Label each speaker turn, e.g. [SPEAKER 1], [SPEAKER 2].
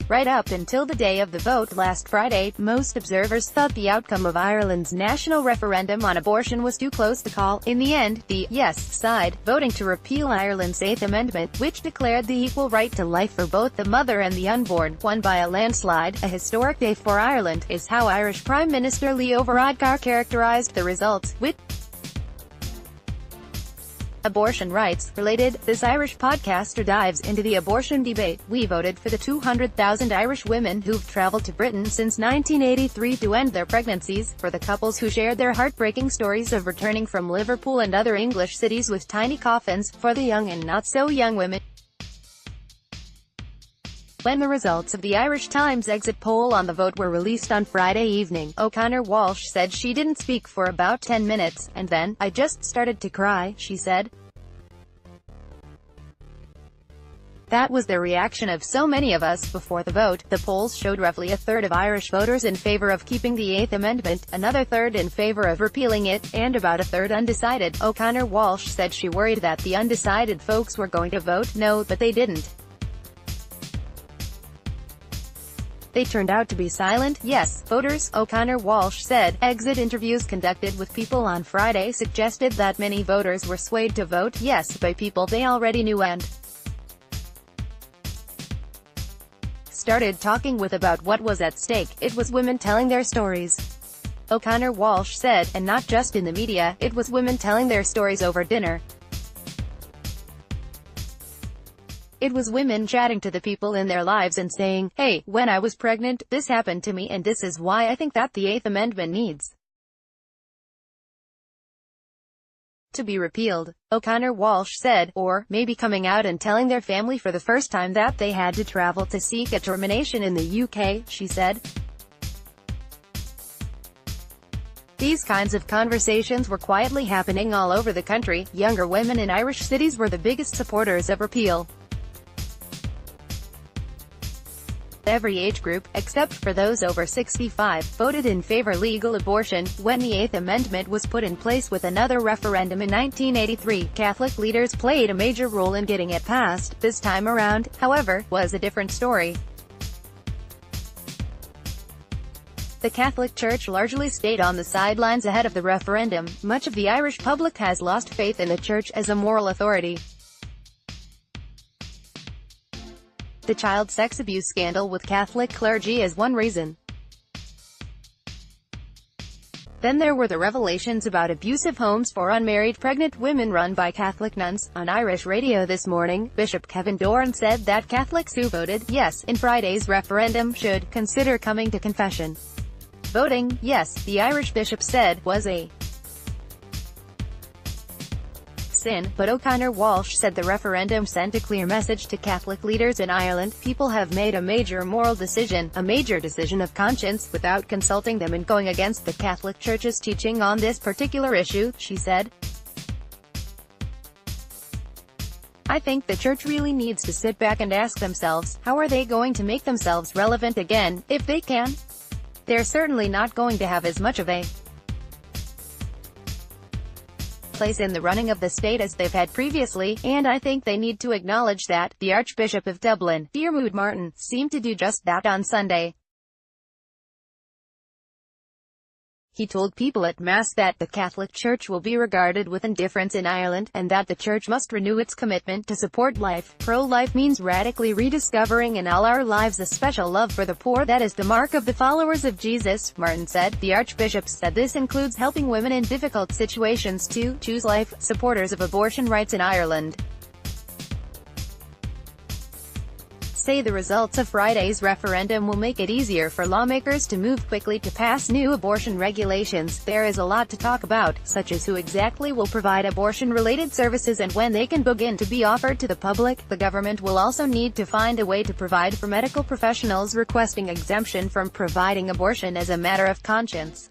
[SPEAKER 1] Right up until the day of the vote last Friday, most observers thought the outcome of Ireland's national referendum on abortion was too close to call. In the end, the yes side, voting to repeal Ireland's 8th Amendment, which declared the equal right to life for both the mother and the unborn, won by a landslide. A historic day for Ireland, is how Irish Prime Minister Leo Varadkar characterized the results, with abortion rights related. This Irish podcaster dives into the abortion debate. We voted for the 200,000 Irish women who've traveled to Britain since 1983 to end their pregnancies, for the couples who shared their heartbreaking stories of returning from Liverpool and other English cities with tiny coffins, for the young and not so young women. When the results of the Irish Times exit poll on the vote were released on Friday evening, O'Connor Walsh said she didn't speak for about 10 minutes, and then, "I just started to cry," she said. That was the reaction of so many of us before the vote. The polls showed roughly a third of Irish voters in favour of keeping the 8th Amendment, another third in favour of repealing it, and about a third undecided. O'Connor Walsh said she worried that the undecided folks were going to vote no, but they didn't. They turned out to be silent yes voters, O'Connor Walsh said. Exit interviews conducted with people on Friday suggested that many voters were swayed to vote yes by people they already knew and started talking with about what was at stake. It was women telling their stories, O'Connor Walsh said, and not just in the media. It was women telling their stories over dinner. It was women chatting to the people in their lives and saying, "Hey, when I was pregnant, this happened to me and this is why I think that the 8th Amendment needs to be repealed," O'Connor Walsh said, or maybe coming out and telling their family for the first time that they had to travel to seek a termination in the UK, she said. These kinds of conversations were quietly happening all over the country. Younger women in Irish cities were the biggest supporters of repeal. Every age group, except for those over 65, voted in favor of legal abortion. When the 8th Amendment was put in place with another referendum in 1983, Catholic leaders played a major role in getting it passed. This time around, however, was a different story. The Catholic Church largely stayed on the sidelines ahead of the referendum. Much of the Irish public has lost faith in the Church as a moral authority. The child sex abuse scandal with Catholic clergy is one reason. Then there were the revelations about abusive homes for unmarried pregnant women run by Catholic nuns. On Irish radio this morning, Bishop Kevin Doran said that Catholics who voted yes in Friday's referendum should consider coming to confession. Voting yes, the Irish bishop said, was a sin, but O'Connor Walsh said the referendum sent a clear message to Catholic leaders in Ireland. People have made a major moral decision, a major decision of conscience, without consulting them and going against the Catholic Church's teaching on this particular issue, she said. I think the Church really needs to sit back and ask themselves, how are they going to make themselves relevant again, if they can? They're certainly not going to have as much of a place in the running of the state as they've had previously, and I think they need to acknowledge that. The Archbishop of Dublin, Diarmuid Martin, seemed to do just that on Sunday. He told people at Mass that the Catholic Church will be regarded with indifference in Ireland, and that the Church must renew its commitment to support life. Pro-life means radically rediscovering in all our lives a special love for the poor. That is the mark of the followers of Jesus, Martin said. The Archbishop said this includes helping women in difficult situations to choose life. Supporters of abortion rights in Ireland say the results of Friday's referendum will make it easier for lawmakers to move quickly to pass new abortion regulations. There is a lot to talk about, such as who exactly will provide abortion-related services and when they can begin to be offered to the public. The government will also need to find a way to provide for medical professionals requesting exemption from providing abortion as a matter of conscience.